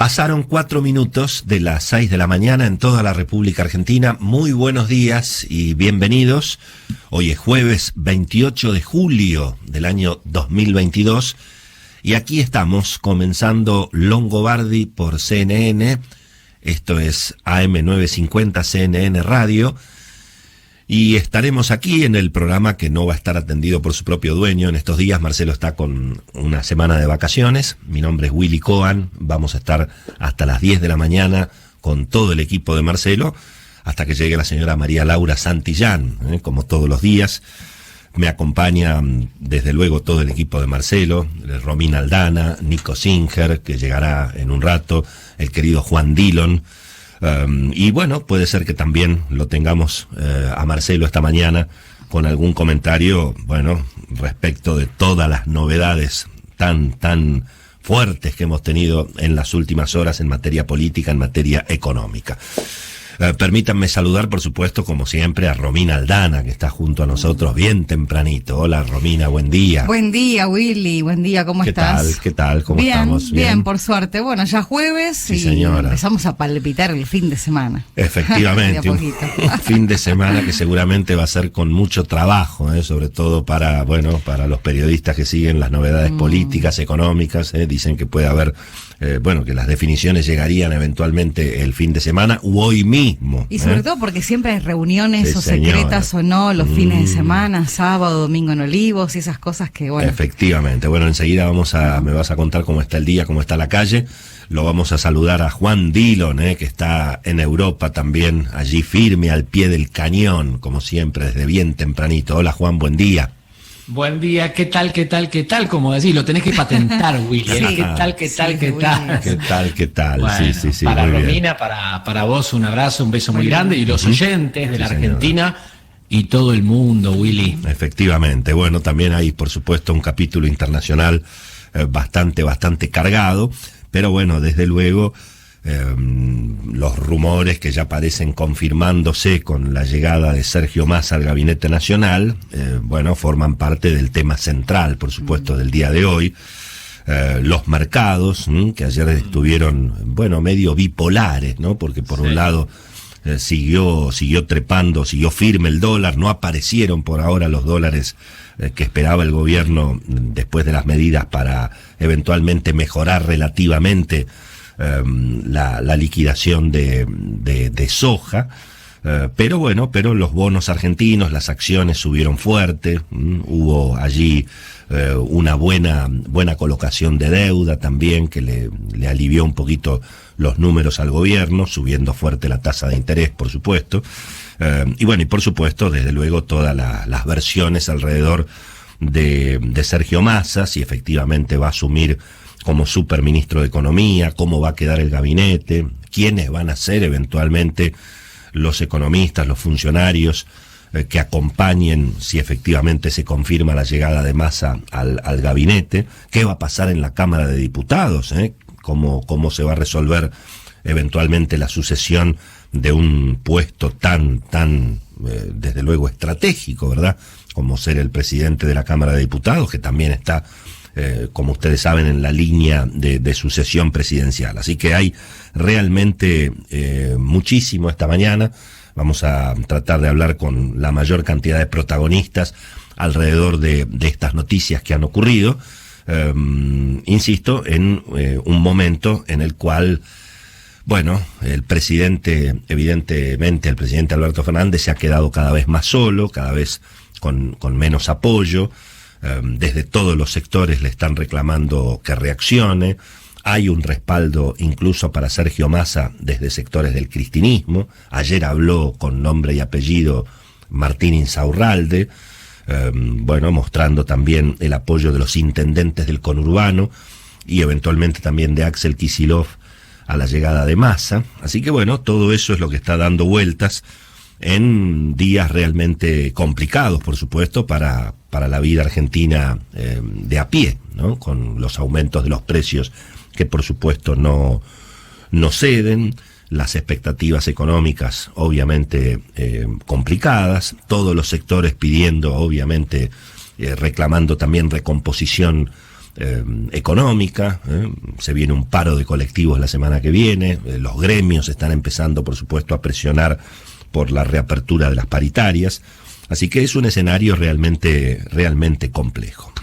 Pasaron 4 minutos de las 6 de la mañana en toda la República Argentina. Muy buenos días y bienvenidos. Hoy es jueves 28 de julio del año 2022 y aquí estamos comenzando Longobardi por CNN. Esto es AM950 CNN Radio. Y estaremos aquí en el programa que no va a estar atendido por su propio dueño. En estos días Marcelo está con una semana de vacaciones. Mi nombre es Willy Cohen. Vamos a estar hasta las 10 de la mañana con todo el equipo de Marcelo, hasta que llegue la señora María Laura Santillán, como todos los días. Me acompaña desde luego todo el equipo de Marcelo, Romina Aldana, Nico Singer, que llegará en un rato, el querido Juan Dillon. Y bueno, puede ser que también lo tengamos a Marcelo esta mañana con algún comentario, bueno, respecto de todas las novedades tan fuertes que hemos tenido en las últimas horas en materia política, en materia económica. Permítanme saludar, por supuesto, como siempre, a Romina Aldana, que está junto a nosotros bien tempranito. Hola, Romina, buen día. Buen día, Willy, buen día, ¿cómo estás? ¿Qué tal? ¿Cómo bien, estamos? Bien, por suerte. Bueno, ya jueves sí, y señora, empezamos a palpitar el fin de semana. Efectivamente, un fin de semana que seguramente va a ser con mucho trabajo, sobre todo para los periodistas que siguen las novedades políticas, económicas. Dicen que puede haber, que las definiciones llegarían eventualmente el fin de semana u hoy mismo. Y sobre todo porque siempre hay reuniones Sí, o señora. secretas o no, los fines de semana, sábado, domingo en Olivos y esas cosas que, bueno. Efectivamente. Bueno, enseguida me vas a contar cómo está el día, cómo está la calle. Lo vamos a saludar a Juan Dillon, que está en Europa también, allí firme al pie del cañón, como siempre, desde bien tempranito. Hola, Juan, buen día. Buen día, ¿qué tal? Como decís, lo tenés que patentar, Willy. Sí. ¿Qué tal? ¿Qué tal? Bueno, Sí. Para muy Romina, bien. para vos, un abrazo, un beso muy grande. Y los oyentes de la señora. Argentina y todo el mundo, Willy. Efectivamente. Bueno, también hay, por supuesto, un capítulo internacional bastante cargado. Pero bueno, desde luego, los rumores que ya parecen confirmándose con la llegada de Sergio Massa al Gabinete Nacional, forman parte del tema central, por supuesto, del día de hoy. Los mercados, que ayer estuvieron, medio bipolares, ¿no? Porque por un lado siguió trepando, siguió firme el dólar, no aparecieron por ahora los dólares que esperaba el gobierno después de las medidas para eventualmente mejorar relativamente la liquidación de soja, pero los bonos argentinos, las acciones subieron fuerte, hubo allí una buena colocación de deuda también que le alivió un poquito los números al gobierno, subiendo fuerte la tasa de interés, por supuesto, y por supuesto, desde luego, todas las versiones alrededor de Sergio Massa, si efectivamente va a asumir como superministro de Economía, cómo va a quedar el gabinete, quiénes van a ser eventualmente los economistas, los funcionarios que acompañen, si efectivamente se confirma la llegada de Massa al gabinete, qué va a pasar en la Cámara de Diputados, cómo se va a resolver eventualmente la sucesión de un puesto tan desde luego estratégico, ¿verdad?, como ser el presidente de la Cámara de Diputados, que también está, como ustedes saben, en la línea de sucesión presidencial. Así que hay realmente muchísimo esta mañana. Vamos a tratar de hablar con la mayor cantidad de protagonistas alrededor de estas noticias que han ocurrido. Insisto, en un momento en el cual, el presidente, evidentemente, el presidente Alberto Fernández se ha quedado cada vez más solo, cada vez con menos apoyo. Desde todos los sectores le están reclamando que reaccione. Hay un respaldo incluso para Sergio Massa desde sectores del cristinismo. Ayer habló con nombre y apellido Martín Insaurralde, mostrando también el apoyo de los intendentes del conurbano y eventualmente también de Axel Kicillof a la llegada de Massa. Así que todo eso es lo que está dando vueltas en días realmente complicados, por supuesto, para la vida argentina de a pie, ¿no? Con los aumentos de los precios que por supuesto no ceden, las expectativas económicas obviamente complicadas, todos los sectores pidiendo, obviamente, reclamando también recomposición económica, se viene un paro de colectivos la semana que viene, los gremios están empezando, por supuesto, a presionar por la reapertura de las paritarias, así que es un escenario realmente complejo.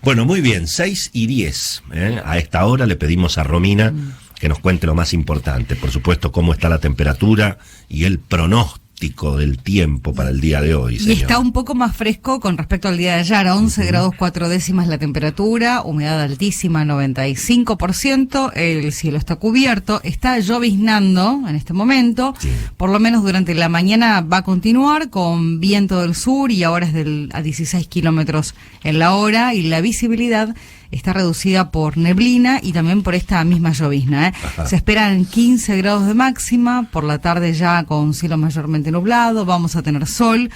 Bueno, muy bien, 6:10, a esta hora le pedimos a Romina que nos cuente lo más importante, por supuesto, cómo está la temperatura y el pronóstico del tiempo para el día de hoy, señor. Y está un poco más fresco con respecto al día de ayer, 11 grados 4 décimas la temperatura, humedad altísima, 95%, el cielo está cubierto, está lloviznando en este momento, Sí. Por lo menos durante la mañana va a continuar con viento del sur y ahora es a 16 kilómetros en la hora, y la visibilidad está reducida por neblina y también por esta misma llovizna. Se esperan 15 grados de máxima, por la tarde ya con cielo mayormente nublado, vamos a tener sol.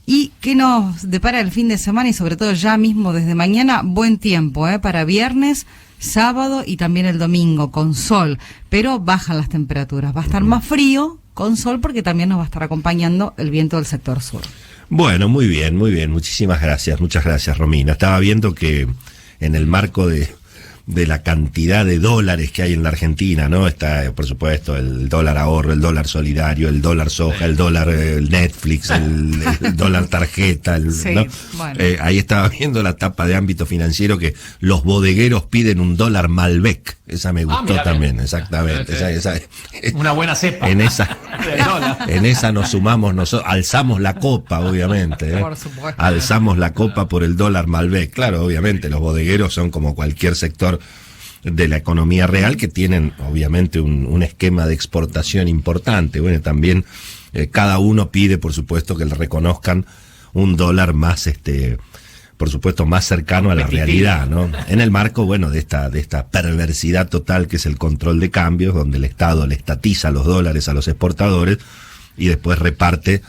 ¿Y qué nos depara el fin de semana y sobre todo ya mismo desde mañana? Buen tiempo para viernes, sábado y también el domingo con sol, pero bajan las temperaturas. Va a estar más frío con sol porque también nos va a estar acompañando el viento del sector sur. Bueno, muy bien, muchísimas gracias, muchas gracias, Romina. Estaba viendo que en el marco de la cantidad de dólares que hay en la Argentina, ¿no? Está, por supuesto, el dólar ahorro, el dólar solidario, el dólar soja, el dólar el Netflix, el dólar tarjeta, Sí, ¿no? bueno. Ahí estaba viendo la tapa de ámbito financiero que los bodegueros piden un dólar Malbec. Esa me gustó también, exactamente. Esa, Una buena cepa. en esa Del dólar. en esa nos sumamos nosotros, alzamos la copa, obviamente, Por supuesto. alzamos la copa por el dólar Malbec. Claro, obviamente los bodegueros son como cualquier sector de la economía real que tienen obviamente un esquema de exportación importante. Bueno, también cada uno pide, por supuesto, que le reconozcan un dólar más por supuesto, más cercano a la realidad, ¿no? En el marco, bueno, de esta perversidad total que es el control de cambios, donde el Estado le estatiza los dólares a los exportadores y después reparte,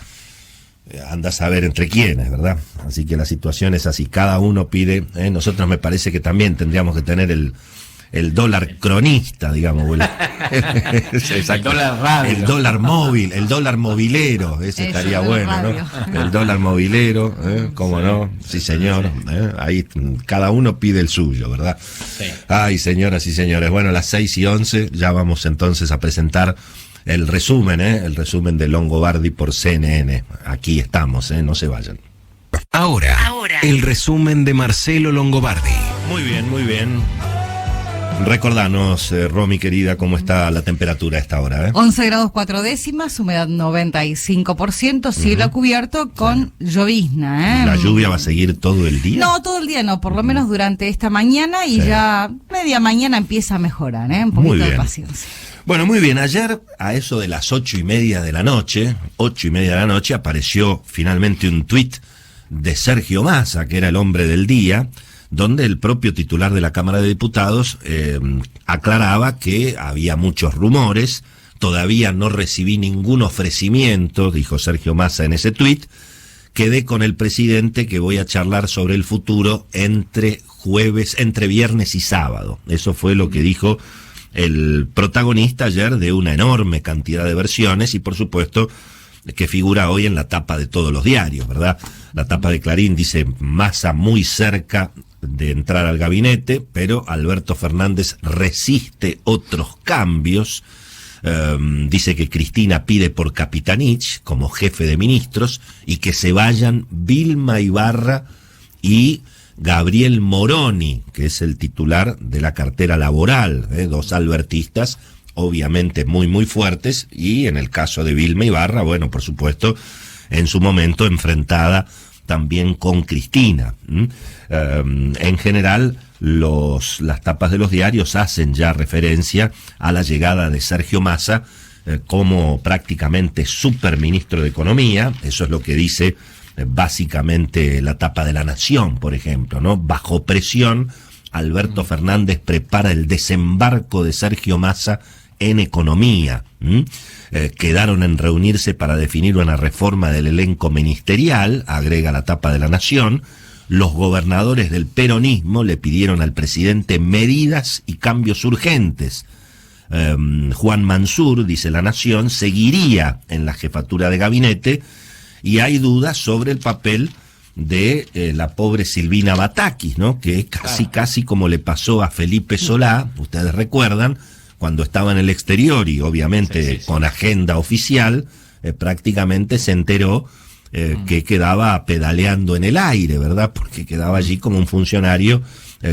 anda a saber entre quiénes, ¿verdad? Así que la situación es así, cada uno pide, nosotros me parece que también tendríamos que tener el dólar cronista, digamos, El dólar radio. el dólar móvil, el dólar movilero, ese Eso, estaría el bueno, radio. ¿no? El dólar movilero, cómo no, sí señor, ahí cada uno pide el suyo, ¿verdad? Sí. Ay, señoras y señores, bueno, a las 6:11 ya vamos entonces a presentar el resumen de Longobardi por CNN. Aquí estamos, no se vayan. Ahora, el resumen de Marcelo Longobardi. Muy bien, muy bien. Recordanos, Romy querida, cómo está la temperatura a esta hora, 11 grados 4 décimas, humedad 95%, cielo cubierto con llovizna. ¿La lluvia va a seguir todo el día? No, todo el día no, por lo menos durante esta mañana y Sí. ya media mañana empieza a mejorar, un Muy poquito de bien. paciencia. Bueno, muy bien, ayer a eso de las 8:30 de la noche, apareció finalmente un tuit de Sergio Massa, que era el hombre del día, donde el propio titular de la Cámara de Diputados aclaraba que había muchos rumores, todavía no recibí ningún ofrecimiento, dijo Sergio Massa en ese tuit, quedé con el presidente que voy a charlar sobre el futuro entre viernes y sábado. Eso fue lo que dijo el protagonista ayer de una enorme cantidad de versiones y por supuesto que figura hoy en la tapa de todos los diarios, ¿verdad? La tapa de Clarín dice Massa muy cerca de entrar al gabinete, pero Alberto Fernández resiste otros cambios. Dice que Cristina pide por Capitanich como jefe de ministros y que se vayan Vilma Ibarra y Gabriel Moroni, que es el titular de la cartera laboral, dos albertistas obviamente muy muy fuertes, y en el caso de Vilma Ibarra, bueno, por supuesto, en su momento enfrentada también con Cristina. En general, las tapas de los diarios hacen ya referencia a la llegada de Sergio Massa como prácticamente superministro de Economía. Eso es lo que dice básicamente la tapa de La Nación, por ejemplo, ¿no? Bajo presión, Alberto Fernández prepara el desembarco de Sergio Massa en Economía. Quedaron en reunirse para definir una reforma del elenco ministerial, agrega la tapa de La Nación. Los gobernadores del peronismo le pidieron al presidente medidas y cambios urgentes. Juan Mansur, dice La Nación, seguiría en la jefatura de gabinete y hay dudas sobre el papel de la pobre Silvina Batakis, ¿no? Que casi como le pasó a Felipe Solá, ustedes recuerdan, cuando estaba en el exterior y obviamente con agenda oficial, prácticamente se enteró que quedaba pedaleando en el aire, ¿verdad? Porque quedaba allí como un funcionario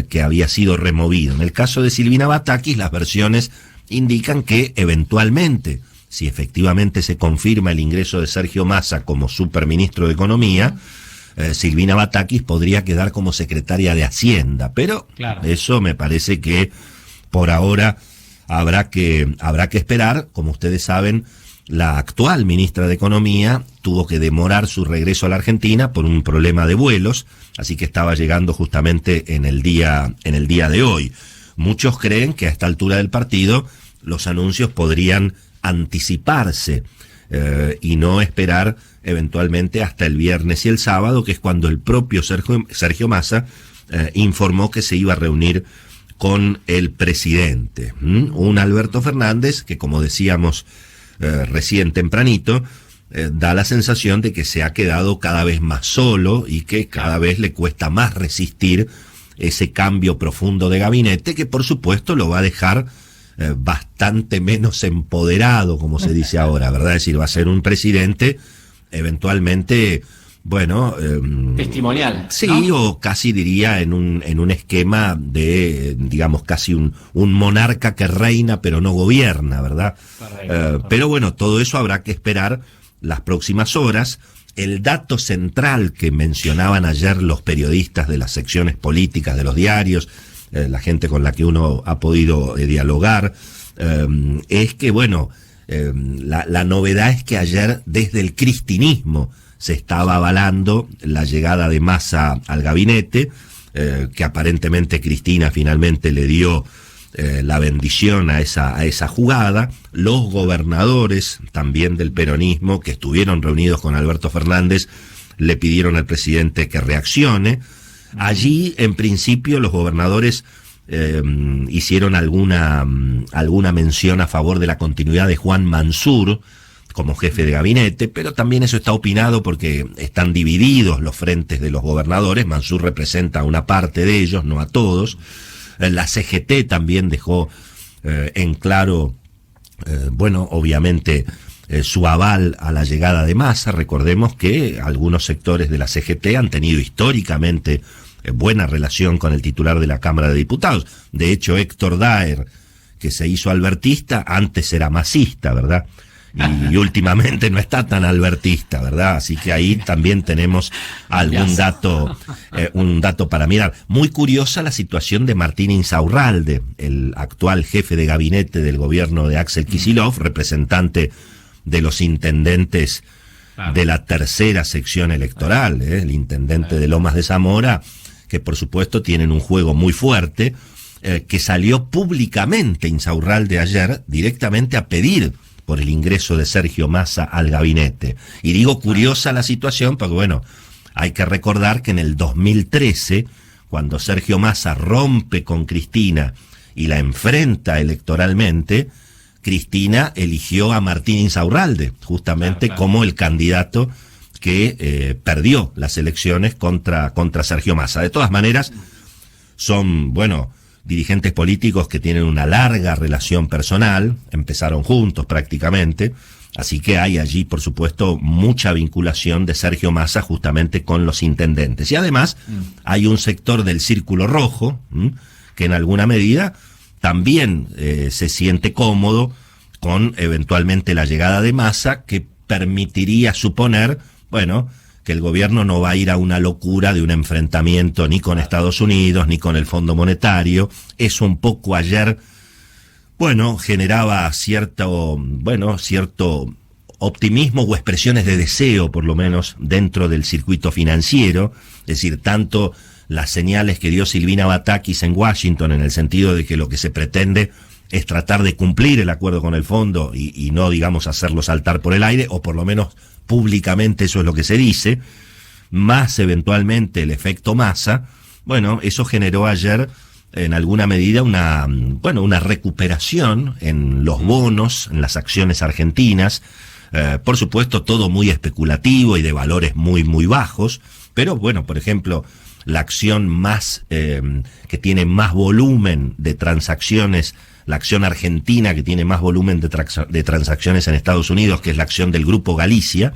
que había sido removido. En el caso de Silvina Batakis, las versiones indican que eventualmente, si efectivamente se confirma el ingreso de Sergio Massa como superministro de Economía, Silvina Batakis podría quedar como secretaria de Hacienda, pero eso me parece que por ahora habrá que esperar. Como ustedes saben, la actual ministra de Economía tuvo que demorar su regreso a la Argentina por un problema de vuelos, así que estaba llegando justamente en el día de hoy. Muchos creen que a esta altura del partido los anuncios podrían anticiparse y no esperar eventualmente hasta el viernes y el sábado, que es cuando el propio Sergio Massa informó que se iba a reunir con el presidente. Un Alberto Fernández que, como decíamos recién tempranito, da la sensación de que se ha quedado cada vez más solo y que cada vez le cuesta más resistir ese cambio profundo de gabinete, que por supuesto lo va a dejar bastante menos empoderado, como se dice ahora, ¿verdad? Es decir, va a ser un presidente eventualmente, bueno, testimonial, sí, ¿no? O casi diría en un esquema de, digamos, casi un monarca que reina pero no gobierna, ¿verdad? Correcto. Pero bueno, todo eso habrá que esperar las próximas horas. El dato central que mencionaban ayer los periodistas de las secciones políticas de los diarios, la gente con la que uno ha podido dialogar, es que, bueno, la novedad es que ayer desde el cristinismo se estaba avalando la llegada de Massa al gabinete, que aparentemente Cristina finalmente le dio la bendición a esa jugada. Los gobernadores también del peronismo que estuvieron reunidos con Alberto Fernández le pidieron al presidente que reaccione. Allí, en principio, los gobernadores hicieron alguna mención a favor de la continuidad de Juan Mansur como jefe de gabinete, pero también eso está opinado porque están divididos los frentes de los gobernadores. Mansur representa a una parte de ellos, no a todos. La CGT también dejó en claro, bueno, obviamente su aval a la llegada de Massa. Recordemos que algunos sectores de la CGT han tenido históricamente buena relación con el titular de la Cámara de Diputados. De hecho, Héctor Daer, que se hizo albertista, antes era masista, ¿verdad? Y últimamente no está tan albertista, ¿verdad? Así que ahí también tenemos algún dato, un dato para mirar. Muy curiosa la situación de Martín Insaurralde, el actual jefe de gabinete del gobierno de Axel Kicillof, representante de los intendentes de la tercera sección electoral, el intendente de Lomas de Zamora, que por supuesto tienen un juego muy fuerte, que salió públicamente Insaurralde ayer directamente a pedir por el ingreso de Sergio Massa al gabinete. Y digo curiosa la situación porque, bueno, hay que recordar que en el 2013, cuando Sergio Massa rompe con Cristina y la enfrenta electoralmente, Cristina eligió a Martín Insaurralde, justamente como el candidato que perdió las elecciones contra Sergio Massa. De todas maneras, son, bueno, dirigentes políticos que tienen una larga relación personal, empezaron juntos prácticamente, así que hay allí, por supuesto, mucha vinculación de Sergio Massa justamente con los intendentes. Y además hay un sector del Círculo Rojo que en alguna medida también se siente cómodo con eventualmente la llegada de Massa, que permitiría suponer, bueno, que el gobierno no va a ir a una locura de un enfrentamiento ni con Estados Unidos ni con el Fondo Monetario. Eso un poco ayer, bueno, generaba cierto optimismo o expresiones de deseo, por lo menos dentro del circuito financiero. Es decir, tanto las señales que dio Silvina Batakis en Washington, en el sentido de que lo que se pretende es tratar de cumplir el acuerdo con el fondo y no, digamos, hacerlo saltar por el aire, o por lo menos públicamente eso es lo que se dice, más eventualmente el efecto Massa. Bueno, eso generó ayer en alguna medida una recuperación en los bonos, en las acciones argentinas, por supuesto todo muy especulativo y de valores muy, muy bajos, Pero bueno, por ejemplo, la acción más que tiene más volumen de transacciones, la acción argentina que tiene más volumen de transacciones en Estados Unidos, que es la acción del Grupo Galicia,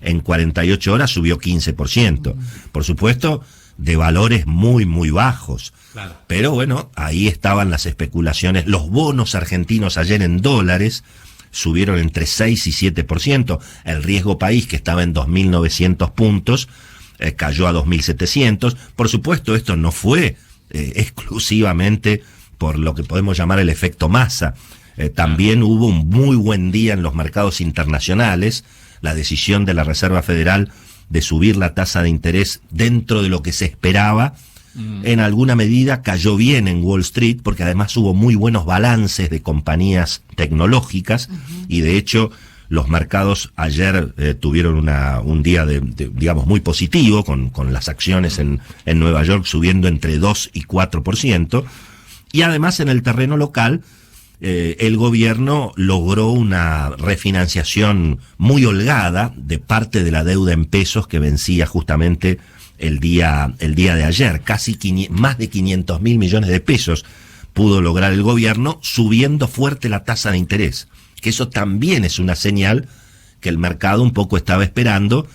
en 48 horas subió 15%. Por supuesto, de valores muy, muy bajos. Claro. Pero bueno, ahí estaban las especulaciones. Los bonos argentinos ayer en dólares subieron entre 6 y 7%. El riesgo país, que estaba en 2.900 puntos, cayó a 2.700. Por supuesto, esto no fue exclusivamente por lo que podemos llamar el efecto masa. También hubo un muy buen día en los mercados internacionales. La decisión de la Reserva Federal de subir la tasa de interés dentro de lo que se esperaba, en alguna medida cayó bien en Wall Street, porque además hubo muy buenos balances de compañías tecnológicas, y de hecho los mercados ayer tuvieron un día digamos muy positivo, con las acciones en Nueva York subiendo entre 2 y 4%, y además en el terreno local el gobierno logró una refinanciación muy holgada de parte de la deuda en pesos que vencía justamente el día de ayer. Más de 500.000 millones de pesos pudo lograr el gobierno subiendo fuerte la tasa de interés, que eso también es una señal que el mercado un poco estaba esperando,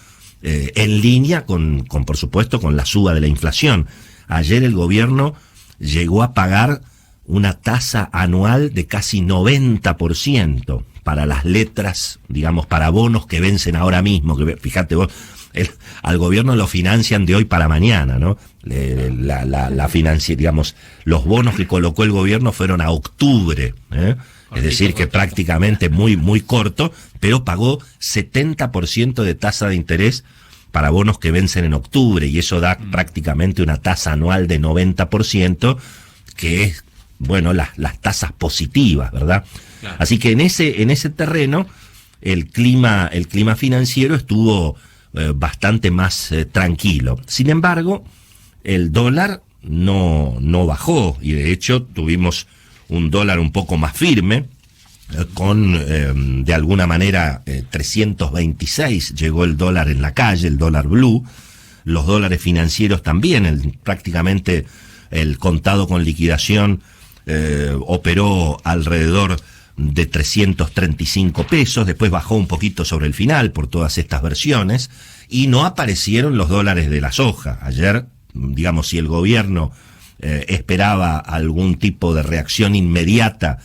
en línea con por supuesto con la suba de la inflación. Ayer el gobierno llegó a pagar una tasa anual de casi 90% para las letras, digamos, para bonos que vencen ahora mismo, que fíjate vos, al gobierno lo financian de hoy para mañana, ¿no? Digamos, los bonos que colocó el gobierno fueron a octubre, es decir, que prácticamente muy, muy corto, pero pagó 70% de tasa de interés para bonos que vencen en octubre, y eso da prácticamente una tasa anual de 90%, que es, bueno, las tasas positivas, ¿verdad? Claro. Así que en ese terreno el clima financiero estuvo bastante más tranquilo. Sin embargo, el dólar no bajó, y de hecho tuvimos un dólar un poco más firme, con de alguna manera 326 llegó el dólar en la calle, el dólar blue. Los dólares financieros también, prácticamente el contado con liquidación operó alrededor de 335 pesos, después bajó un poquito sobre el final por todas estas versiones, y no aparecieron los dólares de la soja. Ayer, digamos, si el gobierno esperaba algún tipo de reacción inmediata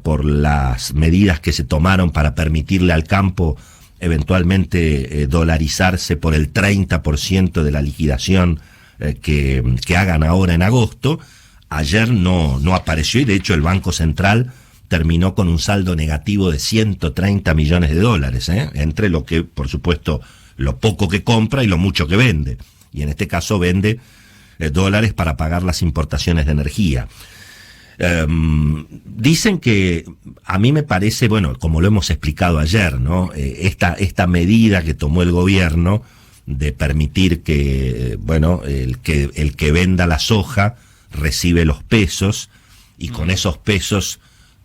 por las medidas que se tomaron para permitirle al campo eventualmente dolarizarse por el 30% de la liquidación que hagan ahora en agosto, ayer no apareció, y de hecho el Banco Central terminó con un saldo negativo de 130 millones de dólares, entre lo que, por supuesto, lo poco que compra y lo mucho que vende. Y en este caso vende dólares para pagar las importaciones de energía. Dicen que, a mí me parece, bueno, como lo hemos explicado ayer, ¿no? Esta medida que tomó el gobierno de permitir que, bueno, el que venda la soja recibe los pesos, y con esos pesos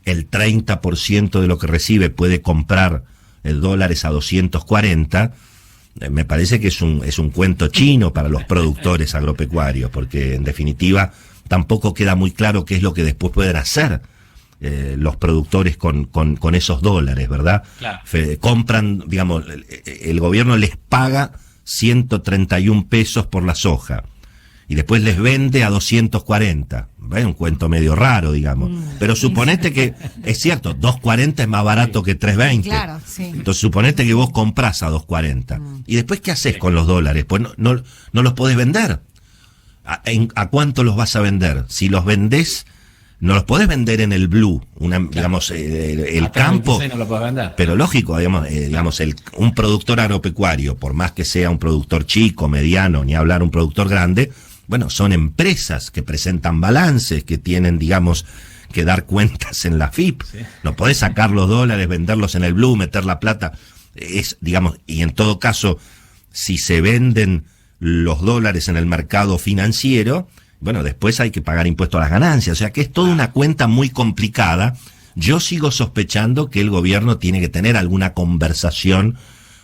el 30% de lo que recibe puede comprar dólares a 240, me parece que es un cuento chino para los productores agropecuarios, porque en definitiva tampoco queda muy claro qué es lo que después pueden hacer los productores con esos dólares, ¿verdad? Claro. Compran, digamos, el gobierno les paga 131 pesos por la soja, y después les vende a 240. Es un cuento medio raro, digamos. Pero suponete que, es cierto, 240 es más barato que 320. Claro, sí. Entonces suponete que vos comprás a 240. ¿Y después qué haces con los dólares? Pues no los podés vender. ¿A cuánto los vas a vender? Si los vendés, no los podés vender en el blue, digamos, el campo. No lo podés vender. Pero lógico, digamos, un productor agropecuario, por más que sea un productor chico, mediano, ni hablar un productor grande, bueno, son empresas que presentan balances, que tienen, digamos, que dar cuentas en la FIP. Sí. No podés sacar los dólares, venderlos en el blue, meter la plata. Digamos, y en todo caso, si se venden los dólares en el mercado financiero, bueno, después hay que pagar impuesto a las ganancias. O sea que es toda una cuenta muy complicada. Yo sigo sospechando que el gobierno tiene que tener alguna conversación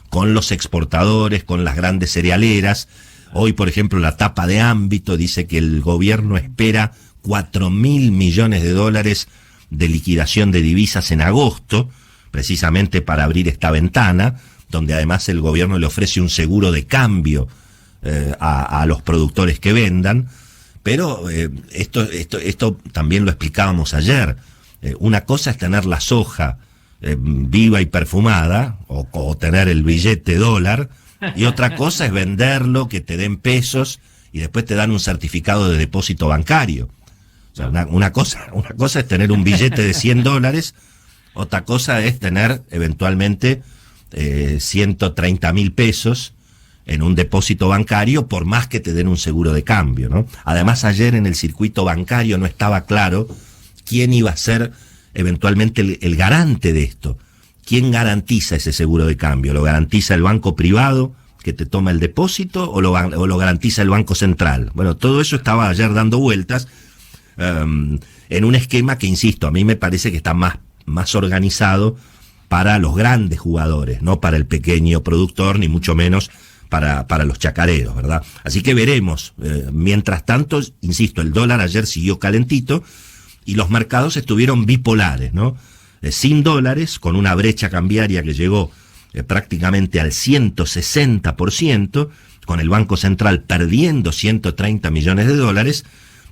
con los exportadores, con las grandes cerealeras, Hoy, por ejemplo, la tapa de Ámbito dice que el gobierno espera 4.000 millones de dólares de liquidación de divisas en agosto, precisamente para abrir esta ventana, donde además el gobierno le ofrece un seguro de cambio a los productores que vendan. Pero esto también lo explicábamos ayer. Una cosa es tener la soja viva y perfumada, o tener el billete dólar, y otra cosa es venderlo, que te den pesos, y después te dan un certificado de depósito bancario. O sea, una cosa es tener un billete de $100, otra cosa es tener eventualmente 130.000 pesos en un depósito bancario, por más que te den un seguro de cambio, ¿no? Además, ayer en el circuito bancario no estaba claro quién iba a ser eventualmente el garante de esto. ¿Quién garantiza ese seguro de cambio? ¿Lo garantiza el banco privado que te toma el depósito o lo garantiza el Banco Central? Bueno, todo eso estaba ayer dando vueltas en un esquema que, insisto, a mí me parece que está más organizado para los grandes jugadores, no para el pequeño productor, ni mucho menos para los chacareros, ¿verdad? Así que veremos. Mientras tanto, insisto, el dólar ayer siguió calentito y los mercados estuvieron bipolares, ¿no? Sin dólares, con una brecha cambiaria que llegó prácticamente al 160%, con el Banco Central perdiendo 130 millones de dólares,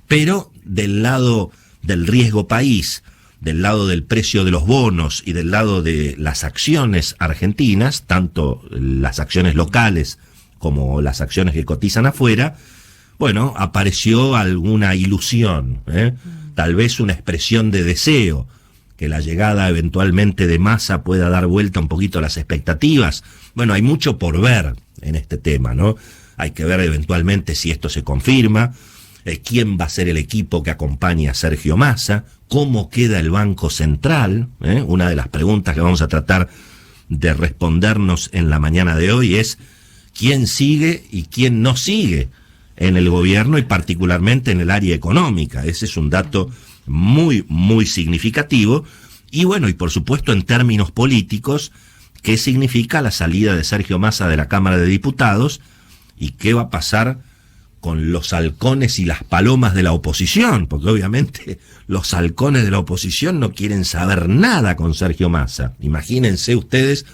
pero del lado del riesgo país, del lado del precio de los bonos y del lado de las acciones argentinas, tanto las acciones locales como las acciones que cotizan afuera, bueno, apareció alguna ilusión, tal vez una expresión de deseo, que la llegada eventualmente de Massa pueda dar vuelta un poquito a las expectativas. Bueno, hay mucho por ver en este tema, ¿no? Hay que ver eventualmente si esto se confirma, quién va a ser el equipo que acompañe a Sergio Massa, cómo queda el Banco Central. Una de las preguntas que vamos a tratar de respondernos en la mañana de hoy es quién sigue y quién no sigue en el gobierno, y particularmente en el área económica. Ese es un dato muy, muy significativo. Y bueno, y por supuesto en términos políticos, ¿qué significa la salida de Sergio Massa de la Cámara de Diputados? ¿Y qué va a pasar con los halcones y las palomas de la oposición? Porque obviamente los halcones de la oposición no quieren saber nada con Sergio Massa. Imagínense ustedes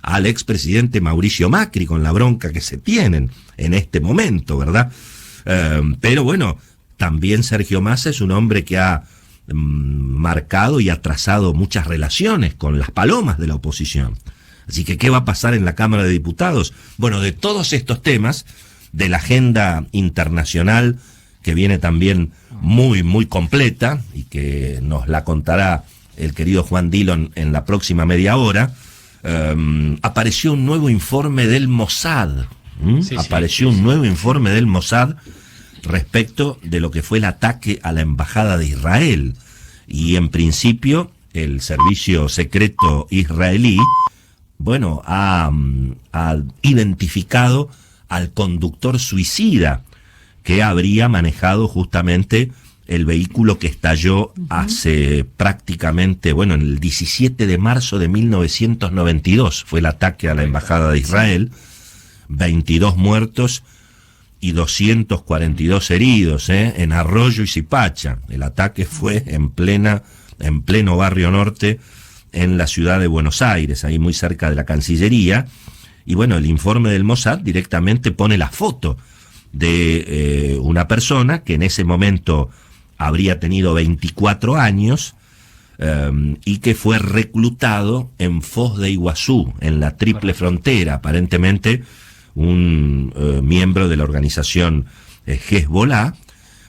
al expresidente Mauricio Macri con la bronca que se tienen en este momento, ¿verdad? Pero bueno, también Sergio Massa es un hombre que ha marcado y ha trazado muchas relaciones con las palomas de la oposición. Así que, ¿qué va a pasar en la Cámara de Diputados? Bueno, de todos estos temas, de la agenda internacional, que viene también muy, muy completa, y que nos la contará el querido Juan Dillon en la próxima media hora, apareció un nuevo informe del Mossad. Apareció un nuevo informe del Mossad respecto de lo que fue el ataque a la embajada de Israel. Y en principio, el servicio secreto israelí, bueno, ha identificado al conductor suicida que habría manejado justamente el vehículo que estalló hace prácticamente, bueno, en el 17 de marzo de 1992. Fue el ataque a la embajada de Israel, 22 muertos y 242 heridos, en Arroyo y Zipacha. El ataque fue en pleno barrio norte, en la ciudad de Buenos Aires, ahí muy cerca de la Cancillería. Y bueno, el informe del Mossad directamente pone la foto de una persona que en ese momento habría tenido 24 años y que fue reclutado en Foz de Iguazú, en la Triple Frontera, aparentemente un miembro de la organización Hezbollah.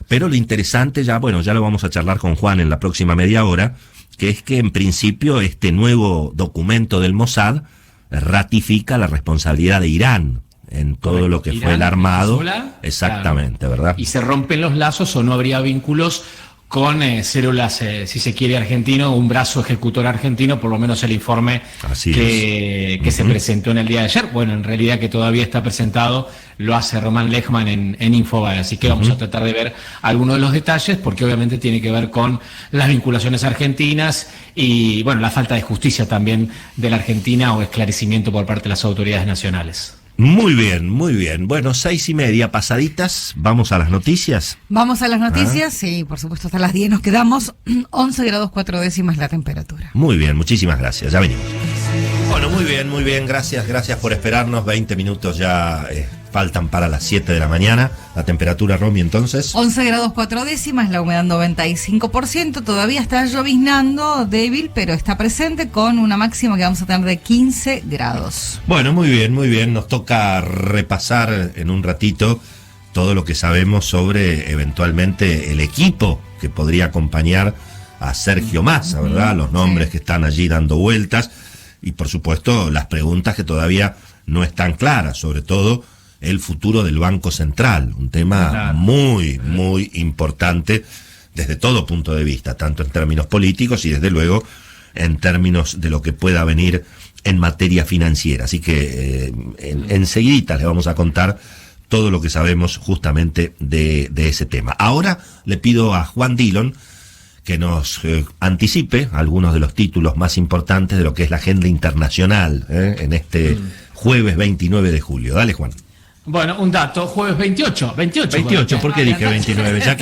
Pero lo interesante, ya lo vamos a charlar con Juan en la próxima media hora, que es que en principio este nuevo documento del Mossad ratifica la responsabilidad de Irán en todo lo que fue el armado. Exactamente, claro. ¿Verdad? Y se rompen los lazos, o no habría vínculos con células, si se quiere, argentino, un brazo ejecutor argentino, por lo menos el informe que se presentó en el día de ayer. Bueno, en realidad que todavía está presentado, lo hace Román Lechman en Infobae, así que vamos a tratar de ver algunos de los detalles, porque obviamente tiene que ver con las vinculaciones argentinas y, bueno, la falta de justicia también de la Argentina, o esclarecimiento por parte de las autoridades nacionales. Muy bien, muy bien. Bueno, 6:30 pasaditas, ¿vamos a las noticias? Vamos a las noticias, sí, por supuesto, hasta las 10 nos quedamos. 11 grados 4 décimas la temperatura. Muy bien, muchísimas gracias, ya venimos. Bueno, muy bien, gracias por esperarnos. 20 minutos ya faltan para las 7 de la mañana. La temperatura, Romy, entonces. 11 grados 4 décimas, la humedad 95%, todavía está lloviznando, débil, pero está presente con una máxima que vamos a tener de 15 grados. Bueno, muy bien, nos toca repasar en un ratito todo lo que sabemos sobre eventualmente el equipo que podría acompañar a Sergio Massa, ¿verdad? Los nombres que están allí dando vueltas y por supuesto las preguntas que todavía no están claras, sobre todo el futuro del Banco Central, un tema muy importante desde todo punto de vista, tanto en términos políticos y desde luego en términos de lo que pueda venir en materia financiera. Así que enseguidita les vamos a contar todo lo que sabemos justamente de ese tema. Ahora le pido a Juan Dillon que nos anticipe algunos de los títulos más importantes de lo que es la agenda internacional en este jueves 29 de julio. Dale, Juan. Bueno, un dato, jueves 28, ¿por qué dije 29? Ya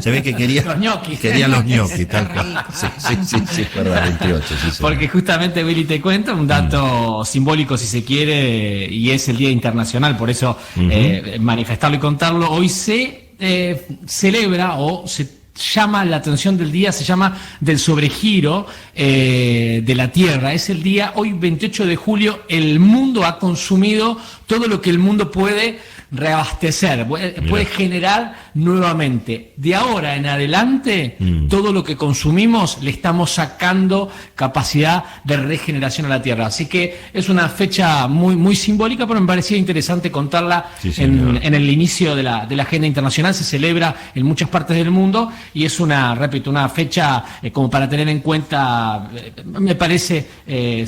se ve que quería los ñoquis. Quería los ñoquis, tal cual. Sí, verdad, 28, sí. Porque justamente, Willy, te cuento un dato simbólico, si se quiere, y es el Día Internacional, por eso manifestarlo y contarlo. Hoy se celebra o se llama la atención del día, se llama del sobregiro de la Tierra. Es el día, hoy 28 de julio, el mundo ha consumido todo lo que el mundo puede reabastecer, puede generar nuevamente. De ahora en adelante, todo lo que consumimos le estamos sacando capacidad de regeneración a la Tierra. Así que es una fecha muy simbólica, pero me parecía interesante contarla en el inicio de la agenda internacional. Se celebra en muchas partes del mundo y es una fecha como para tener en cuenta, me parece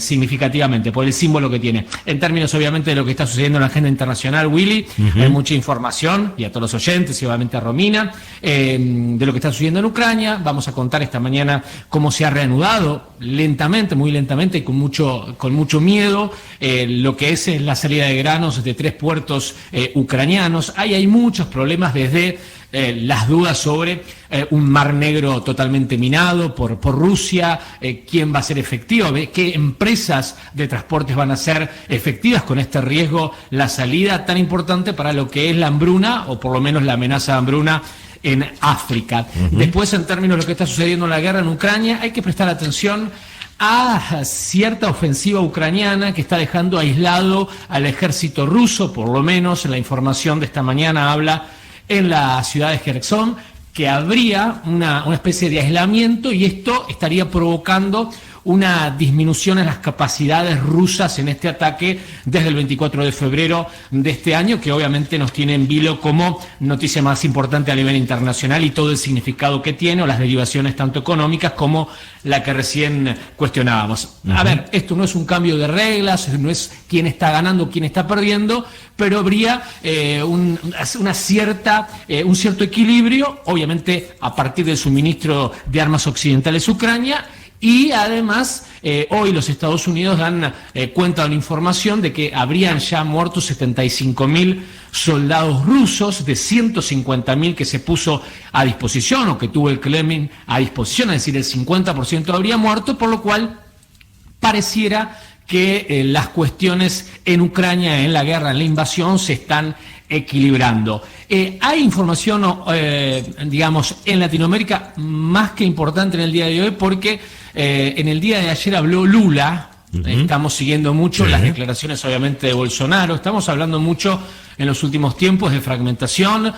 significativamente, por el símbolo que tiene. En términos, obviamente, de lo que está sucediendo en la agenda internacional, Willy, hay mucha información, y a todos los oyentes, y obviamente a Romina, de lo que está sucediendo en Ucrania. Vamos a contar esta mañana cómo se ha reanudado lentamente, muy lentamente, y con mucho miedo, lo que es la salida de granos de 3 puertos ucranianos. Hay muchos problemas, desde las dudas sobre un Mar Negro totalmente minado por Rusia, quién va a ser efectivo, qué empresas de transportes van a ser efectivas con este riesgo, la salida tan importante para lo que es la hambruna, o por lo menos la amenaza de hambruna en África. Después, en términos de lo que está sucediendo en la guerra en Ucrania, hay que prestar atención a cierta ofensiva ucraniana que está dejando aislado al ejército ruso. Por lo menos la información de esta mañana habla en la ciudad de Kherson que habría una especie de aislamiento, y esto estaría provocando una disminución en las capacidades rusas en este ataque desde el 24 de febrero de este año, que obviamente nos tiene en vilo como noticia más importante a nivel internacional, y todo el significado que tiene, o las derivaciones tanto económicas como la que recién cuestionábamos. A ver, esto no es un cambio de reglas, no es quién está ganando, quién está perdiendo, pero habría un cierto equilibrio, obviamente a partir del suministro de armas occidentales a Ucrania. Y además, hoy los Estados Unidos dan cuenta de una información de que habrían ya muerto 75.000 soldados rusos de 150.000 que se puso a disposición, o que tuvo el Kremlin a disposición, es decir, el 50% habría muerto, por lo cual pareciera que las cuestiones en Ucrania, en la guerra, en la invasión, se están equilibrando. Hay información, digamos, en Latinoamérica más que importante en el día de hoy, porque en el día de ayer habló Lula. Estamos siguiendo mucho las declaraciones, obviamente, de Bolsonaro. Estamos hablando mucho en los últimos tiempos de fragmentación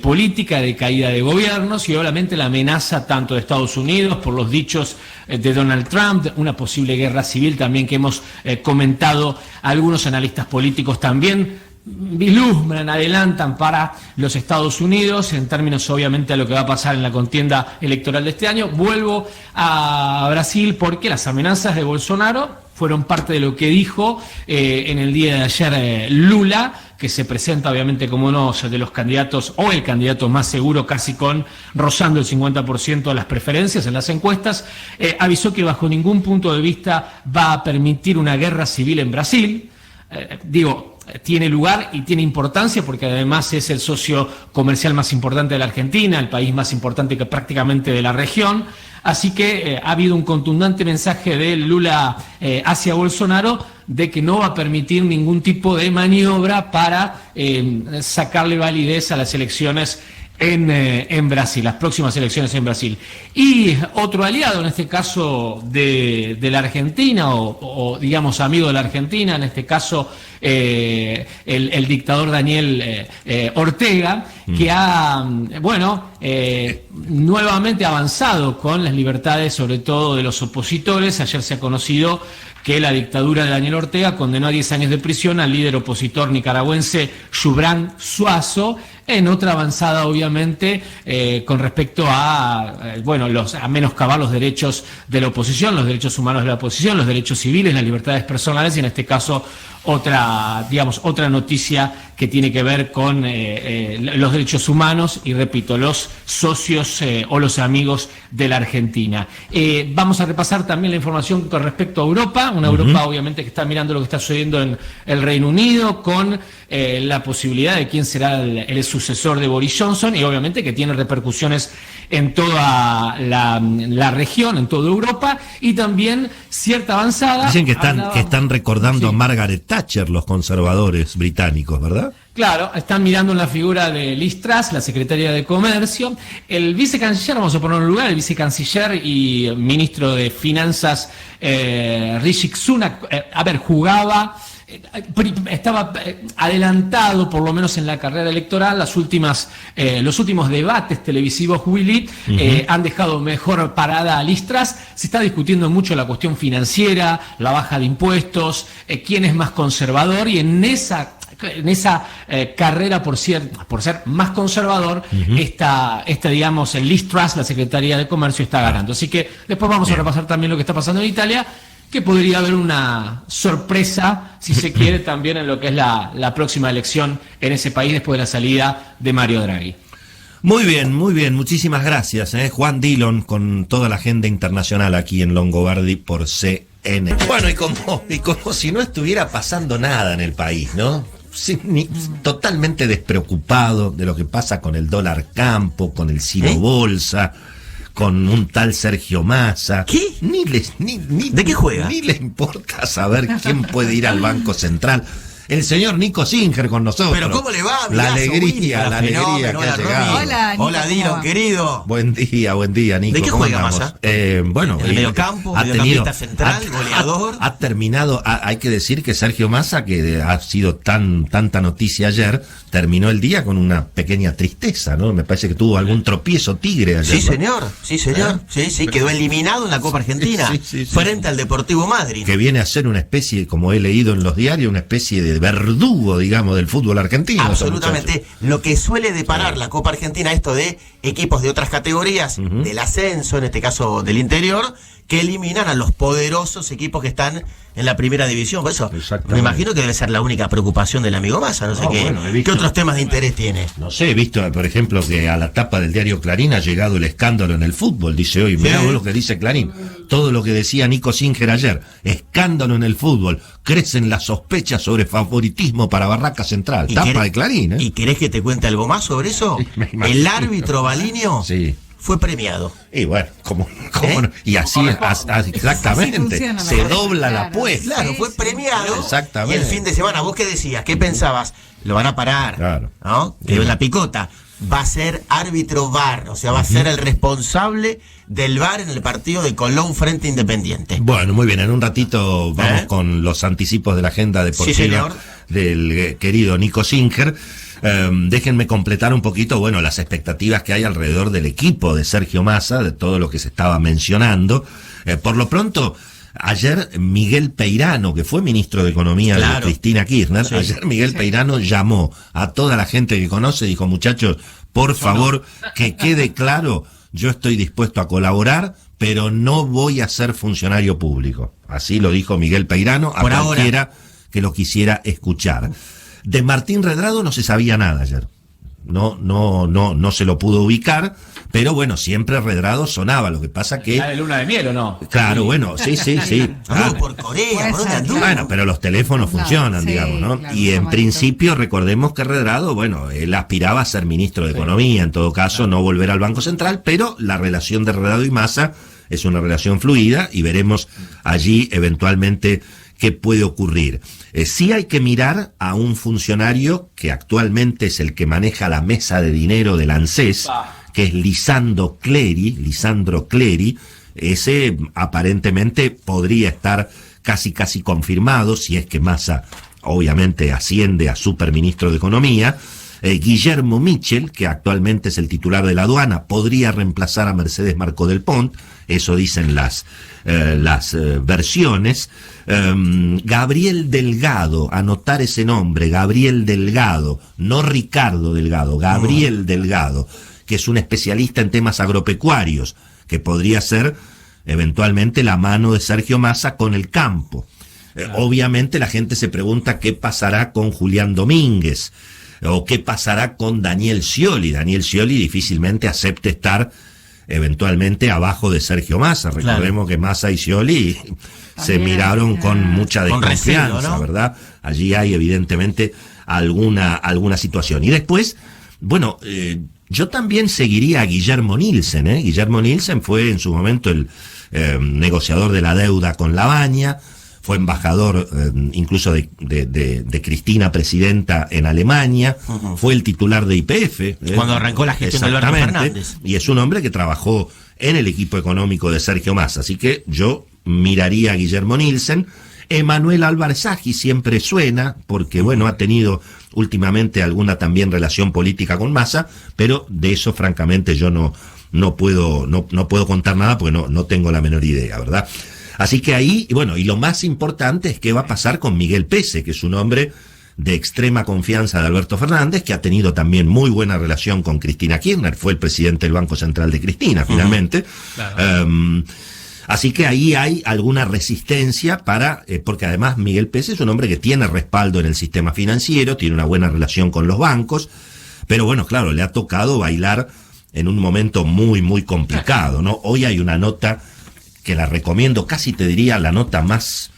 política, de caída de gobiernos, y obviamente la amenaza tanto de Estados Unidos por los dichos de Donald Trump, una posible guerra civil también, que hemos comentado. Algunos analistas políticos también vislumbran, adelantan para los Estados Unidos en términos, obviamente, a lo que va a pasar en la contienda electoral de este año. Vuelvo a Brasil porque las amenazas de Bolsonaro fueron parte de lo que dijo en el día de ayer Lula, que se presenta obviamente como uno de los candidatos, o el candidato más seguro, casi rozando el 50% de las preferencias en las encuestas. Avisó que bajo ningún punto de vista va a permitir una guerra civil en Brasil. tiene lugar y tiene importancia porque además es el socio comercial más importante de la Argentina, el país más importante que prácticamente de la región. Así que ha habido un contundente mensaje de Lula hacia Bolsonaro de que no va a permitir ningún tipo de maniobra para sacarle validez a las elecciones en Brasil, las próximas elecciones en Brasil. Y otro aliado, en este caso de la Argentina, o digamos amigo de la Argentina, en este caso el dictador Daniel Ortega, que ha, nuevamente avanzado con las libertades, sobre todo de los opositores. Ayer se ha conocido que la dictadura de Daniel Ortega condenó a 10 años de prisión al líder opositor nicaragüense Shubran Suazo, en otra avanzada, obviamente, con respecto a menoscabar los derechos de la oposición, los derechos humanos de la oposición, los derechos civiles, las libertades personales, y en este caso otra noticia que tiene que ver con los derechos humanos y, repito, los socios o los amigos de la Argentina. Vamos a repasar también la información con respecto a Europa, una Europa obviamente que está mirando lo que está sucediendo en el Reino Unido con la posibilidad de quién será el sucesor de Boris Johnson, y obviamente que tiene repercusiones en toda la región, en toda Europa, y también cierta avanzada. Dicen que están recordando a Margaret Thatcher los conservadores británicos, ¿verdad? Claro, están mirando en la figura de Liz Truss, la secretaria de Comercio. El vicecanciller, vamos a ponerlo en lugar, el vicecanciller y ministro de Finanzas, Rishi Sunak, estaba adelantado, por lo menos en la carrera electoral. Los últimos debates televisivos, Willy, han dejado mejor parada a Liz Truss. Se está discutiendo mucho la cuestión financiera, la baja de impuestos, quién es más conservador, y en esa carrera por ser más conservador, digamos, el Liz Truss, la secretaria de Comercio, está ganando. Así que después vamos a repasar también lo que está pasando en Italia, que podría haber una sorpresa, si se quiere, también en lo que es la próxima elección en ese país después de la salida de Mario Draghi. Muy bien, muchísimas gracias, Juan Dillon, con toda la agenda internacional aquí en Longobardi por CN. Bueno, y como si no estuviera pasando nada en el país, ¿no? Totalmente despreocupado de lo que pasa con el dólar campo, con el Sino Bolsa, con un tal Sergio Massa. ¿Qué? ¿De qué juega? Ni le importa saber quién puede ir al Banco Central. El señor Nico Singer con nosotros. Pero ¿cómo le va? La alegría que ha llegado. Hola, Dillon, querido. Buen día, Nico. ¿De qué juega Massa? Bueno, el mediocampo, mediocampista central, goleador. Ha terminado, hay que decir que Sergio Massa, que ha sido tanta noticia ayer, terminó el día con una pequeña tristeza, ¿no? Me parece que tuvo algún tropiezo tigre ayer. Sí, señor. Sí, quedó eliminado en la Copa Argentina, frente al Deportivo Madrid. Que viene a ser una especie, como he leído en los diarios, una especie de verdugo, digamos, del fútbol argentino. Absolutamente. Lo que suele deparar la Copa Argentina, esto de equipos de otras categorías, del ascenso, en este caso del interior, que eliminan a los poderosos equipos que están en la primera división. Por eso me imagino que debe ser la única preocupación del amigo Massa. No sé qué otros temas de interés tiene. No sé, he visto, por ejemplo, que a la tapa del diario Clarín ha llegado el escándalo en el fútbol. Dice hoy, mirá vos lo que dice Clarín. Todo lo que decía Nico Singer ayer. Escándalo en el fútbol. Crecen las sospechas sobre favoritismo para Barraca Central. Tapa de Clarín, ¿Y querés que te cuente algo más sobre eso? El árbitro Balinio fue premiado. Y bueno, ¿cómo no? Y así, exactamente, así se dobla la apuesta. Claro, fue premiado. Exactamente. Y el fin de semana, ¿vos qué decías? ¿Qué pensabas? Lo van a parar, claro, ¿no? Quedó en la picota. Va a ser árbitro VAR, o sea, va a ser el responsable del VAR en el partido de Colón frente a Independiente. Bueno, muy bien, en un ratito vamos con los anticipos de la agenda deportiva del querido Nico Singer. Déjenme completar un poquito, las expectativas que hay alrededor del equipo de Sergio Massa, de todo lo que se estaba mencionando. Por lo pronto, ayer Miguel Peirano, que fue ministro de Economía de Cristina Kirchner, ayer Miguel Peirano llamó a toda la gente que conoce y dijo, muchachos, por favor, que quede claro, yo estoy dispuesto a colaborar, pero no voy a ser funcionario público. Así lo dijo Miguel Peirano a cualquiera que lo quisiera escuchar. De Martín Redrado no se sabía nada ayer. no se lo pudo ubicar, pero bueno, siempre Redrado sonaba. Lo que pasa que... ¿La de luna de miel o no? Claro, bueno, sí. Claro. Por Corea, ¿por dónde anduvo? Bueno, pero los teléfonos funcionan, digamos, ¿no? Claro, y en principio, recordemos que Redrado, bueno, él aspiraba a ser ministro de Economía, en todo caso, no volver al Banco Central, pero la relación de Redrado y Massa es una relación fluida y veremos allí eventualmente qué puede ocurrir. Sí hay que mirar a un funcionario que actualmente es el que maneja la mesa de dinero del ANSES, que es Lisandro Clery. Ese aparentemente podría estar casi confirmado, si es que Massa obviamente asciende a superministro de Economía. Guillermo Michel, que actualmente es el titular de la aduana, podría reemplazar a Mercedes Marcó del Pont, eso dicen las versiones. Gabriel Delgado, anotar ese nombre, Gabriel Delgado, no Ricardo Delgado, Gabriel Delgado, que es un especialista en temas agropecuarios, que podría ser eventualmente la mano de Sergio Massa con el campo. Obviamente la gente se pregunta qué pasará con Julián Domínguez, o qué pasará con Daniel Scioli. Daniel Scioli difícilmente acepte estar eventualmente abajo de Sergio Massa. Recordemos que Massa y Scioli se miraron con mucha desconfianza, recelo, ¿no? ¿Verdad? Allí hay evidentemente alguna situación. Y después, bueno, yo también seguiría a Guillermo Nielsen, ¿eh? Guillermo Nielsen fue en su momento el negociador de la deuda con Lavagna, fue embajador incluso de Cristina presidenta en Alemania, fue el titular de YPF. Cuando arrancó la gestión de Alberto Fernández. Y es un hombre que trabajó en el equipo económico de Sergio Massa, así que yo miraría a Guillermo Nielsen. Emanuel Álvarez Aggi siempre suena, porque bueno, ha tenido últimamente alguna también relación política con Massa, pero de eso francamente yo no puedo contar nada porque no tengo la menor idea, ¿verdad? Así que ahí, bueno, y lo más importante es qué va a pasar con Miguel Pese, que es un hombre de extrema confianza de Alberto Fernández, que ha tenido también muy buena relación con Cristina Kirchner, fue el presidente del Banco Central de Cristina, finalmente. Claro. Así que ahí hay alguna resistencia porque además Miguel Pese es un hombre que tiene respaldo en el sistema financiero, tiene una buena relación con los bancos, pero bueno, claro, le ha tocado bailar en un momento muy complicado, ¿no? Hoy hay una nota que la recomiendo, casi te diría la nota más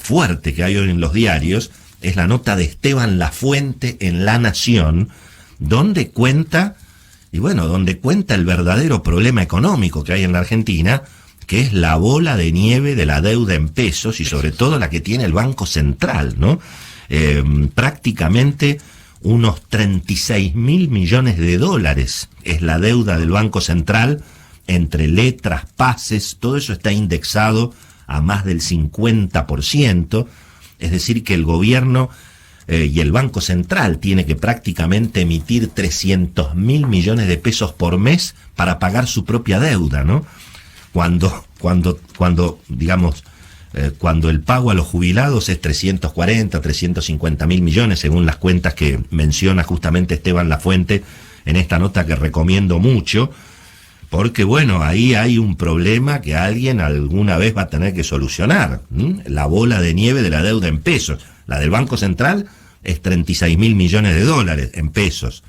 fuerte que hay hoy en los diarios, es la nota de Esteban Lafuente en La Nación, donde cuenta el verdadero problema económico que hay en la Argentina, que es la bola de nieve de la deuda en pesos y sobre todo la que tiene el Banco Central, ¿no? Prácticamente unos 36.000 millones de dólares es la deuda del Banco Central, entre letras, pases, todo eso está indexado a más del 50%, es decir que el gobierno y el Banco Central tiene que prácticamente emitir 300.000 millones de pesos por mes para pagar su propia deuda, ¿no? Cuando el pago a los jubilados es 350.000 millones, según las cuentas que menciona justamente Esteban Lafuente en esta nota que recomiendo mucho, porque bueno, ahí hay un problema que alguien alguna vez va a tener que solucionar. La bola de nieve de la deuda en pesos. La del Banco Central es 36.000 millones de dólares en pesos,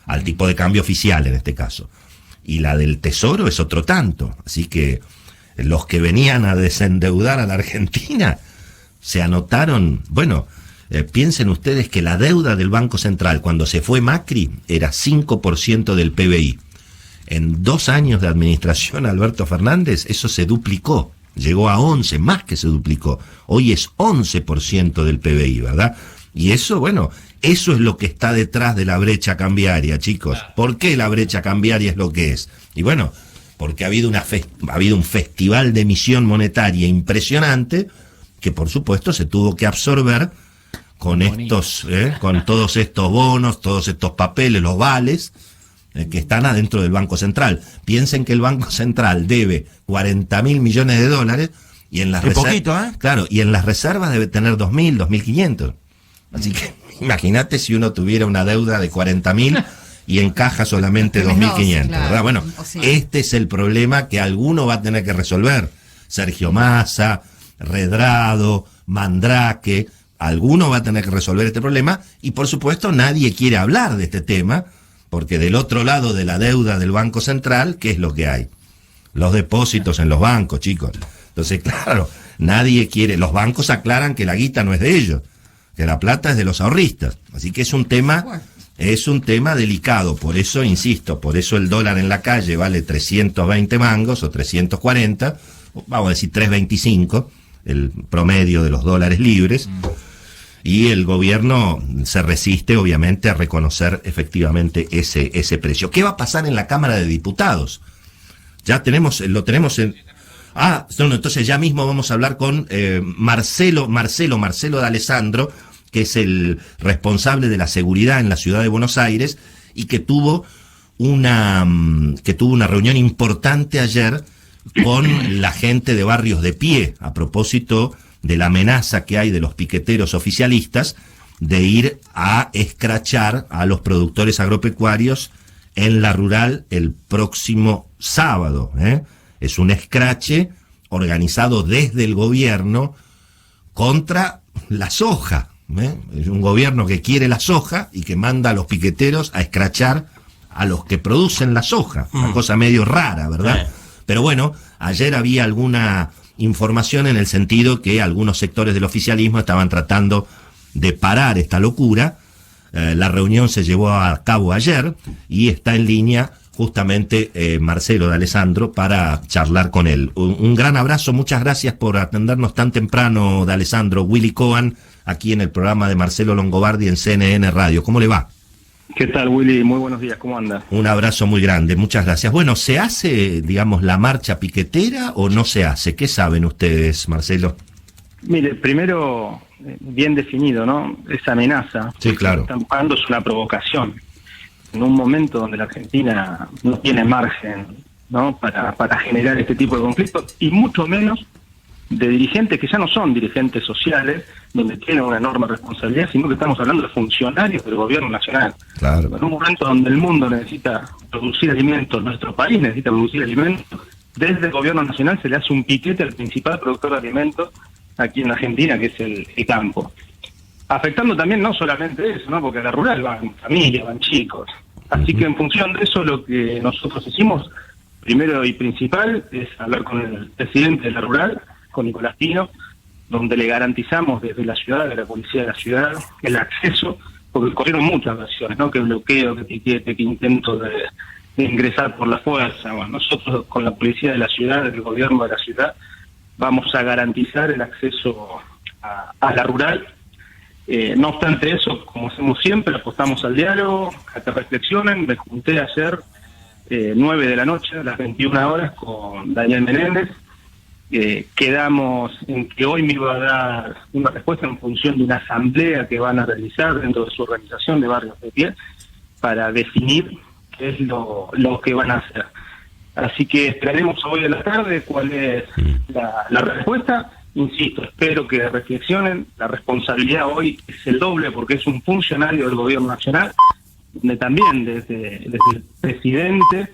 al tipo de cambio oficial en este caso. Y la del Tesoro es otro tanto. Así que los que venían a desendeudar a la Argentina se anotaron, piensen ustedes que la deuda del Banco Central cuando se fue Macri era 5% del PBI. En 2 años de administración Alberto Fernández eso se duplicó, llegó a 11, más que se duplicó. Hoy es 11% del PBI, ¿verdad? Y eso, eso es lo que está detrás de la brecha cambiaria, chicos. ¿Por qué la brecha cambiaria es lo que es? Y porque ha habido un festival de emisión monetaria impresionante que por supuesto se tuvo que absorber con con todos estos bonos, todos estos papeles, los vales que están adentro del Banco Central. Piensen que el Banco Central debe 40.000 millones de dólares y en las reservas, claro, y en las reservas debe tener 2.000, 2.500. Así que imagínate si uno tuviera una deuda de 40.000 y encaja solamente 2.500, claro, ¿verdad? Este es el problema que alguno va a tener que resolver. Sergio Massa, Redrado, Mandrake, alguno va a tener que resolver este problema y por supuesto nadie quiere hablar de este tema porque del otro lado de la deuda del Banco Central, ¿qué es lo que hay? Los depósitos en los bancos, chicos. Entonces, claro, nadie quiere, los bancos aclaran que la guita no es de ellos, que la plata es de los ahorristas. Así que es un tema delicado, por eso insisto, por eso el dólar en la calle vale 320 mangos o 340, vamos a decir 325, el promedio de los dólares libres, y el gobierno se resiste obviamente a reconocer efectivamente ese precio. ¿Qué va a pasar en la Cámara de Diputados? Ya lo tenemos en... entonces ya mismo vamos a hablar con Marcelo D'Alessandro, que es el responsable de la seguridad en la ciudad de Buenos Aires y que tuvo una reunión importante ayer con la gente de Barrios de Pie a propósito de la amenaza que hay de los piqueteros oficialistas de ir a escrachar a los productores agropecuarios en la rural el próximo sábado. Es un escrache organizado desde el gobierno contra la soja. Es un gobierno que quiere la soja y que manda a los piqueteros a escrachar a los que producen la soja. Una cosa medio rara, ¿verdad? Pero bueno, ayer había alguna información en el sentido que algunos sectores del oficialismo estaban tratando de parar esta locura. La reunión se llevó a cabo ayer y está en línea justamente Marcelo D'Alessandro para charlar con él. Un gran abrazo, muchas gracias por atendernos tan temprano, D'Alessandro. Willy Cohen, aquí en el programa de Marcelo Longobardi en CNN Radio. ¿Cómo le va? ¿Qué tal, Willy? Muy buenos días, ¿cómo anda? Un abrazo muy grande, muchas gracias. Bueno, ¿se hace, digamos, la marcha piquetera o no se hace? ¿Qué saben ustedes, Marcelo? Mire, primero, bien definido, ¿no? Esa amenaza. Sí, claro. Que están pagando es una provocación. En un momento donde la Argentina no tiene margen, ¿no? Para generar este tipo de conflictos, y mucho menos de dirigentes que ya no son dirigentes sociales, donde tienen una enorme responsabilidad, sino que estamos hablando de funcionarios del gobierno nacional. Claro. En un momento donde el mundo necesita producir alimentos, nuestro país necesita producir alimentos, desde el gobierno nacional se le hace un piquete al principal productor de alimentos aquí en Argentina, que es el campo. Afectando también no solamente eso, ¿no? Porque a la rural van familias, van chicos. Así que en función de eso, lo que nosotros hicimos, primero y principal, es hablar con el presidente de la rural, con Nicolás Pino, donde le garantizamos desde la ciudad, de la policía de la ciudad, el acceso, porque corrieron muchas versiones, ¿no? Que bloqueo, que piquete, que intento de ingresar por la fuerza. Bueno, nosotros con la policía de la ciudad, del gobierno de la ciudad, vamos a garantizar el acceso a la rural. No obstante eso, como hacemos siempre, apostamos al diálogo, a que reflexionen. Me junté ayer 9 de la noche, a las 21 horas, con Daniel Menéndez. Quedamos en que hoy me iba a dar una respuesta en función de una asamblea que van a realizar dentro de su organización de Barrios de Pie para definir qué es lo que van a hacer. Así que esperaremos hoy a la tarde cuál es la respuesta. Insisto, espero que reflexionen. La responsabilidad hoy es el doble porque es un funcionario del gobierno nacional, donde también desde el presidente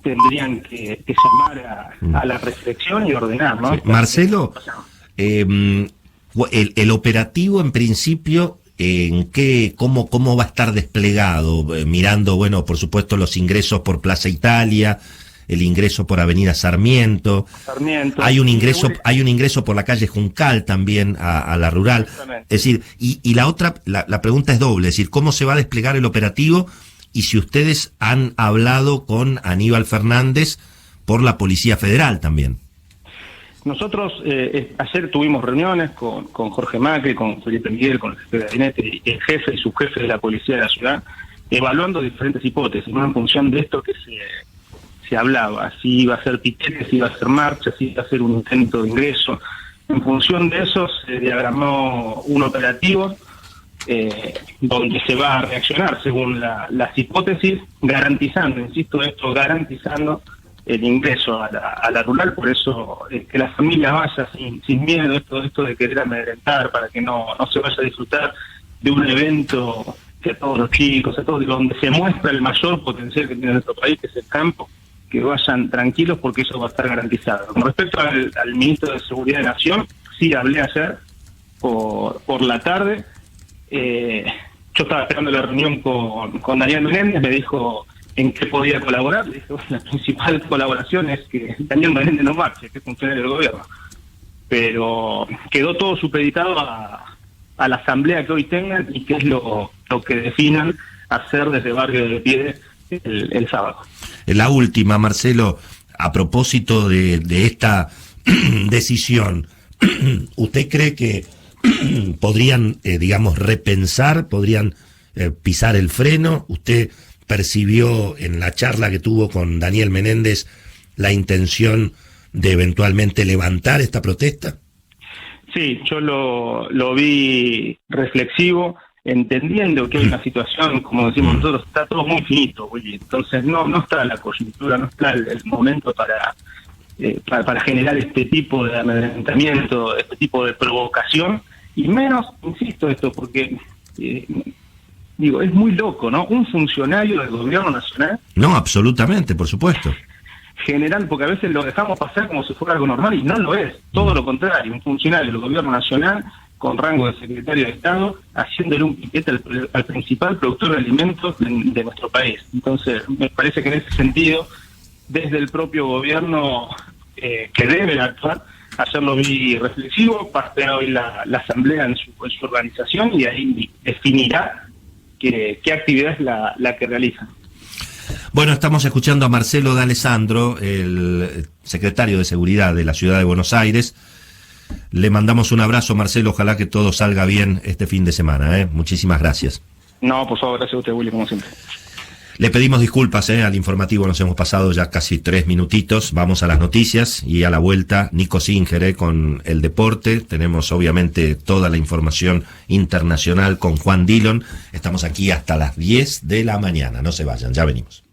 tendrían que llamar a la reflexión y ordenar, ¿no? Sí. Marcelo, el operativo en principio, ¿cómo va a estar desplegado? Mirando, bueno, por supuesto los ingresos por Plaza Italia, el ingreso por Avenida Sarmiento. Hay un ingreso por la calle Juncal también a la rural. Es decir, y la pregunta es doble, es decir, ¿cómo se va a desplegar el operativo? Y si ustedes han hablado con Aníbal Fernández por la Policía Federal también. Nosotros ayer tuvimos reuniones con Jorge Macri, con Felipe Miguel, con el jefe de gabinete, el jefe y subjefe de la Policía de la Ciudad, evaluando diferentes hipótesis, ¿no? En función de esto que se hablaba, si iba a ser piquete, si iba a ser marcha, si iba a ser un intento de ingreso. En función de eso se diagramó un operativo donde se va a reaccionar según las hipótesis, garantizando, insisto esto, garantizando el ingreso a la rural. Por eso que la familia vaya sin miedo, esto de querer amedrentar, para que no se vaya a disfrutar de un evento que a todos los chicos, a todos, donde se muestra el mayor potencial que tiene nuestro país, que es el campo, que vayan tranquilos porque eso va a estar garantizado. Con respecto al ministro de Seguridad de Nación, sí hablé ayer por la tarde. Yo estaba esperando la reunión con Daniel Menéndez, me dijo en qué podía colaborar. Le dije, bueno, la principal colaboración es que Daniel Menéndez no marche, que es funcionario del gobierno. Pero quedó todo supeditado a la asamblea que hoy tengan y qué es lo que definan hacer desde Barrio de Pie el sábado. La última, Marcelo, a propósito de esta decisión, ¿usted cree que podrían, digamos, repensar, podrían pisar el freno? ¿Usted percibió en la charla que tuvo con Daniel Menéndez la intención de eventualmente levantar esta protesta? Sí, yo lo vi reflexivo, entendiendo que hay una situación, como decimos nosotros, está todo muy finito, Willy. Entonces no está la coyuntura, no está el momento para generar este tipo de amedrentamiento, este tipo de provocación, y menos, insisto esto, porque es muy loco, ¿no? Un funcionario del gobierno nacional. No, absolutamente, por supuesto. General, porque a veces lo dejamos pasar como si fuera algo normal y no lo es, todo lo contrario, un funcionario del gobierno nacional con rango de secretario de Estado haciéndole un piquete al principal productor de alimentos de nuestro país. Entonces, me parece que en ese sentido, desde el propio gobierno que debe actuar, hacerlo vi reflexivo, parte hoy la asamblea en su organización y ahí definirá qué actividad es la que realizan. Bueno, estamos escuchando a Marcelo D'Alessandro, el secretario de Seguridad de la Ciudad de Buenos Aires. Le mandamos un abrazo, Marcelo, ojalá que todo salga bien este fin de semana. Muchísimas gracias. No, por favor, gracias a usted, Willy, como siempre. Le pedimos disculpas, al informativo nos hemos pasado ya casi 3 minutitos. Vamos a las noticias y a la vuelta Nico Singer con el deporte. Tenemos obviamente toda la información internacional con Juan Dillon. Estamos aquí hasta las 10 de la mañana. No se vayan, ya venimos.